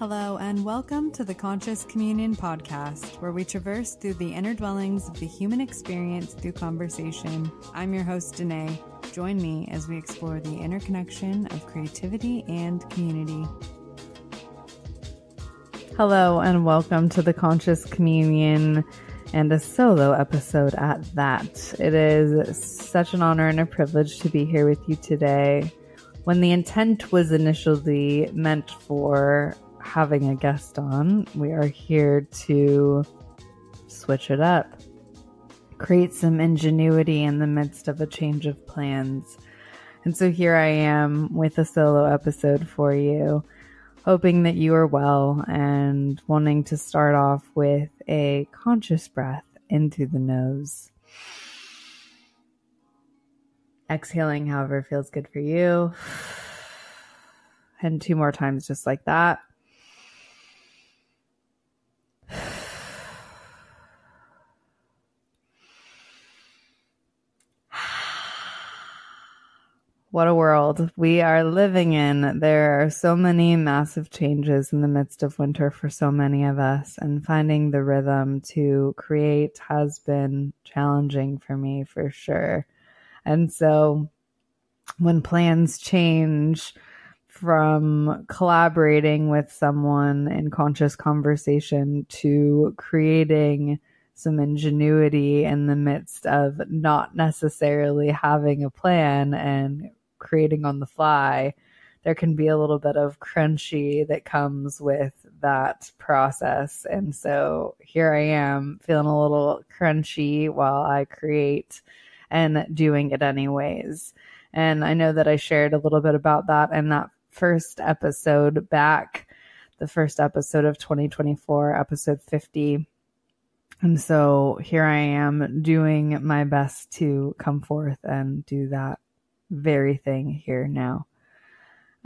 Hello, and welcome to the Conscious Communion podcast, where we traverse through the inner dwellings of the human experience through conversation. I'm your host, Danae. Join me as we explore the interconnection of creativity and community. Hello, and welcome to the Conscious Communion, and a solo episode at that. It is such an honor and a privilege to be here with you today. When the intent was initially meant for having a guest on, we are here to switch it up, create some ingenuity in the midst of a change of plans. And so here I am with a solo episode for you, hoping that you are well and wanting to start off with a conscious breath into the nose. Exhaling however feels good for you. And 2 more times just like that. What a world we are living in. There are so many massive changes in the midst of winter for so many of us, and finding the rhythm to create has been challenging for me for sure. And so when plans change from collaborating with someone in conscious conversation to creating some ingenuity in the midst of not necessarily having a plan and creating on the fly, there can be a little bit of crunchy that comes with that process. And so here I am feeling a little crunchy while I create and doing it anyways. And I know that I shared a little bit about that in that first episode back, the first episode of 2024, episode 50. And so here I am doing my best to come forth and do that very thing here now.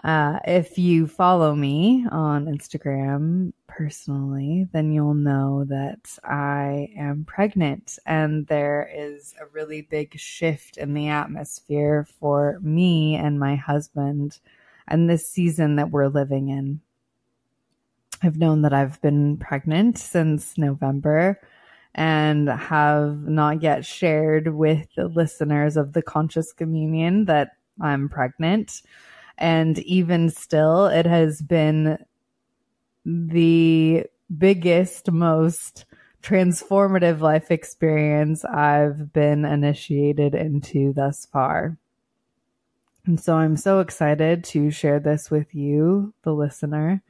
If you follow me on Instagram personally, then you'll know that I am pregnant, and there is a really big shift in the atmosphere for me and my husband and this season that we're living in. I've known that I've been pregnant since November and have not yet shared with the listeners of the Conscious Communion that I'm pregnant. And even still, it has been the biggest, most transformative life experience I've been initiated into thus far. And so I'm so excited to share this with you, the listener,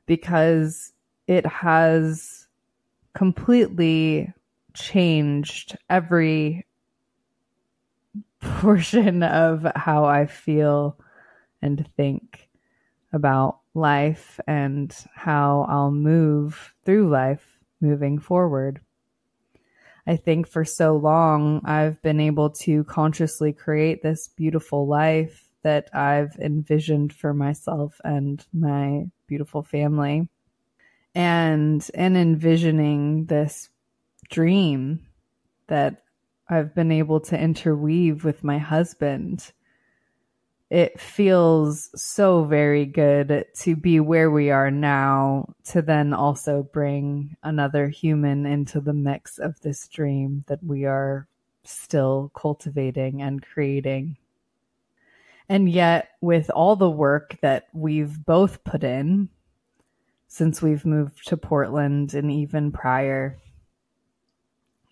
because it has completely changed every portion of how I feel and think about life and how I'll move through life moving forward. I think for so long I've been able to consciously create this beautiful life that I've envisioned for myself and my beautiful family. And in envisioning this dream that I've been able to interweave with my husband, it feels so very good to be where we are now, to then also bring another human into the mix of this dream that we are still cultivating and creating. And yet, with all the work that we've both put in since we've moved to Portland and even prior,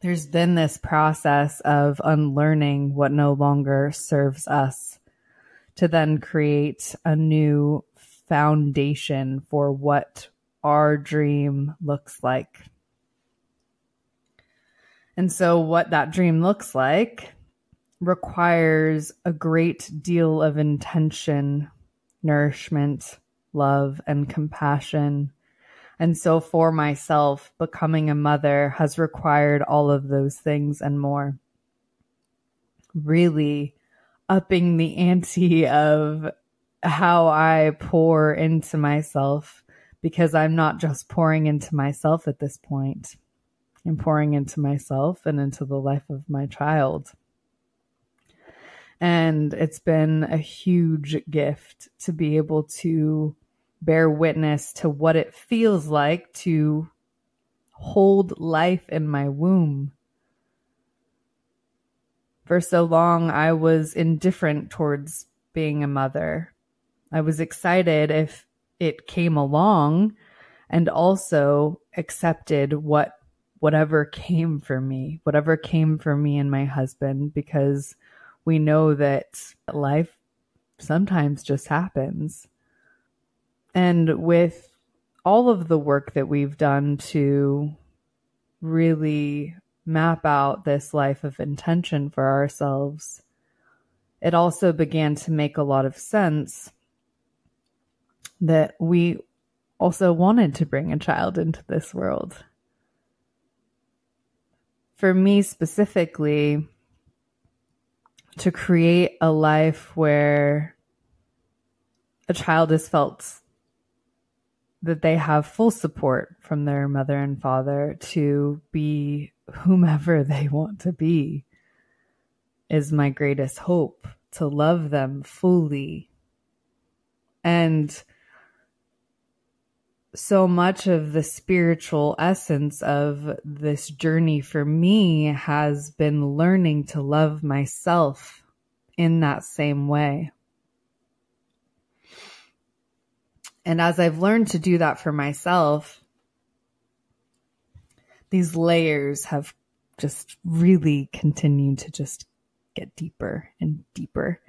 there's been this process of unlearning what no longer serves us to then create a new foundation for what our dream looks like. And so what that dream looks like requires a great deal of intention, nourishment, love, and compassion. And so for myself, becoming a mother has required all of those things and more. Really upping the ante of how I pour into myself, because I'm not just pouring into myself at this point. I'm pouring into myself and into the life of my child. And it's been a huge gift to be able to bear witness to what it feels like to hold life in my womb. For so long, I was indifferent towards being a mother. I was excited if it came along, and also accepted whatever came for me and my husband, because we know that life sometimes just happens. And with all of the work that we've done to really map out this life of intention for ourselves, it also began to make a lot of sense that we also wanted to bring a child into this world. For me specifically, to create a life where a child is felt that they have full support from their mother and father to be whomever they want to be, is my greatest hope, to love them fully. And so much of the spiritual essence of this journey for me has been learning to love myself in that same way. And as I've learned to do that for myself, these layers have just really continued to just get deeper and deeper.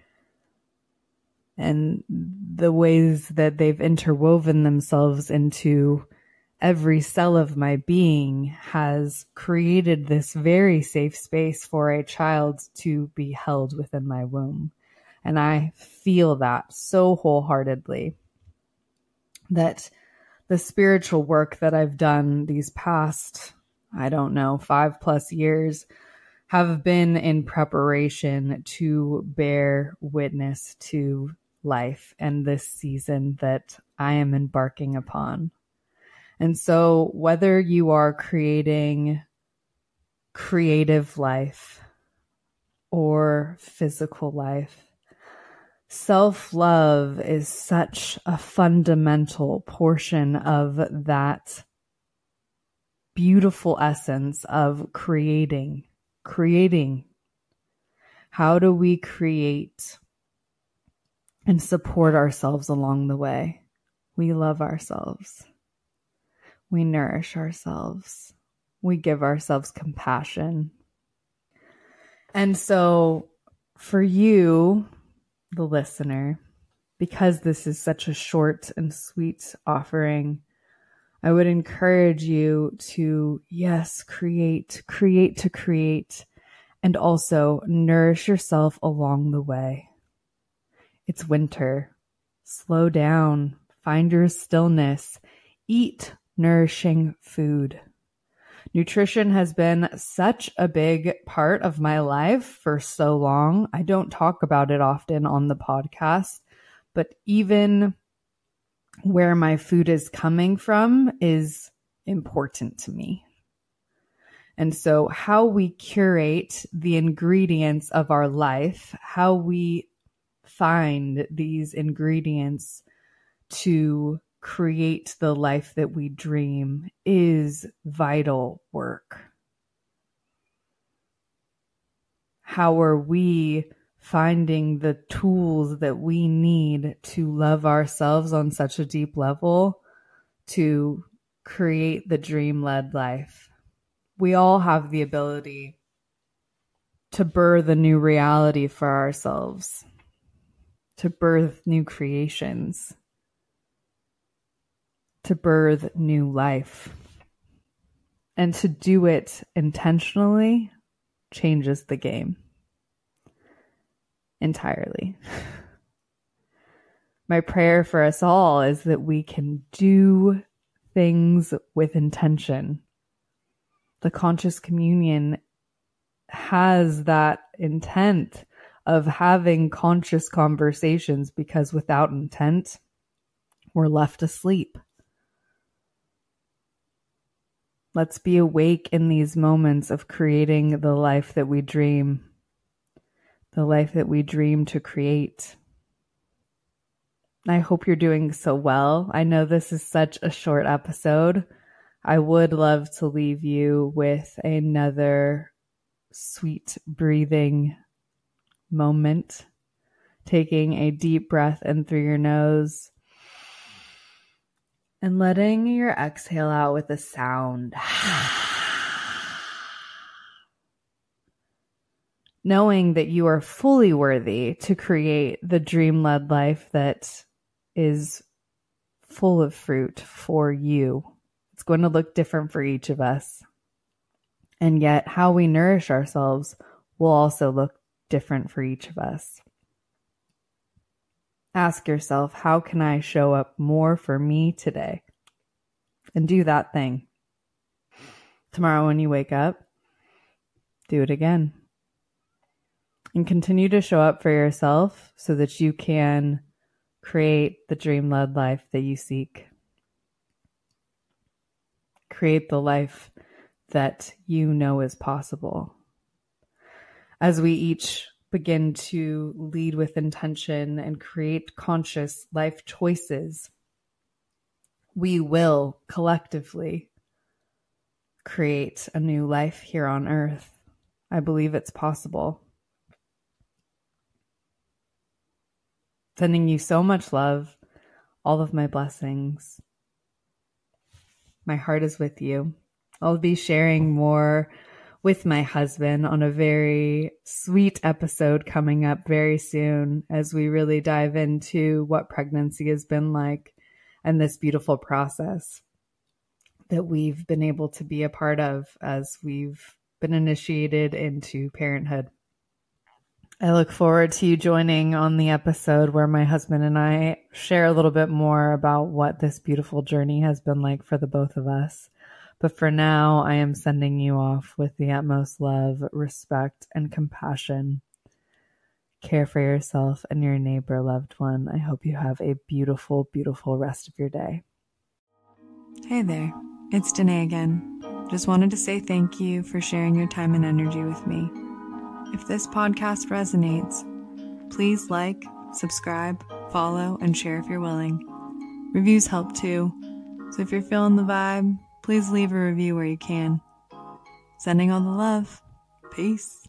And the ways that they've interwoven themselves into every cell of my being has created this very safe space for a child to be held within my womb. And I feel that so wholeheartedly, that the spiritual work that I've done these past, 5+ years, have been in preparation to bear witness to life and this season that I am embarking upon. And so whether you are creating creative life or physical life, self-love is such a fundamental portion of that beautiful essence of creating. How do we create and support ourselves along the way? We love ourselves. We nourish ourselves. We give ourselves compassion. And so for you, the listener, because this is such a short and sweet offering, I would encourage you to, yes, create, and also nourish yourself along the way. It's winter. Slow down, find your stillness, eat nourishing food. Nutrition has been such a big part of my life for so long. I don't talk about it often on the podcast, but even where my food is coming from is important to me. And so how we curate the ingredients of our life, how we find these ingredients to create the life that we dream, is vital work. How are we finding the tools that we need to love ourselves on such a deep level to create the dream-led life? We all have the ability to birth a new reality for ourselves, to birth new creations, to birth new life. And to do it intentionally changes the game entirely. My prayer for us all is that we can do things with intention. The Conscious Communion has that intent of having conscious conversations, because without intent, we're left asleep. Let's be awake in these moments of creating the life that we dream, the life that we dream to create. I hope you're doing so well. I know this is such a short episode. I would love to leave you with another sweet breathing moment. Taking a deep breath in through your nose and letting your exhale out with a sound. Knowing that you are fully worthy to create the dream-led life that is full of fruit for you. It's going to look different for each of us. And yet how we nourish ourselves will also look different for each of us. Ask yourself, how can I show up more for me today? And do that thing. Tomorrow when you wake up, do it again. And continue to show up for yourself so that you can create the dream-led life that you seek. Create the life that you know is possible. As we each begin to lead with intention and create conscious life choices, we will collectively create a new life here on earth. I believe it's possible. Sending you so much love, all of my blessings. My heart is with you. I'll be sharing more with my husband on a very sweet episode coming up very soon as we really dive into what pregnancy has been like and this beautiful process that we've been able to be a part of as we've been initiated into parenthood. I look forward to you joining on the episode where my husband and I share a little bit more about what this beautiful journey has been like for the both of us. But for now, I am sending you off with the utmost love, respect, and compassion. Care for yourself and your neighbor, loved one. I hope you have a beautiful, beautiful rest of your day. Hey there, it's Danae again. Just wanted to say thank you for sharing your time and energy with me. If this podcast resonates, please like, subscribe, follow, and share if you're willing. Reviews help too, so if you're feeling the vibe, please leave a review where you can. Sending all the love. Peace.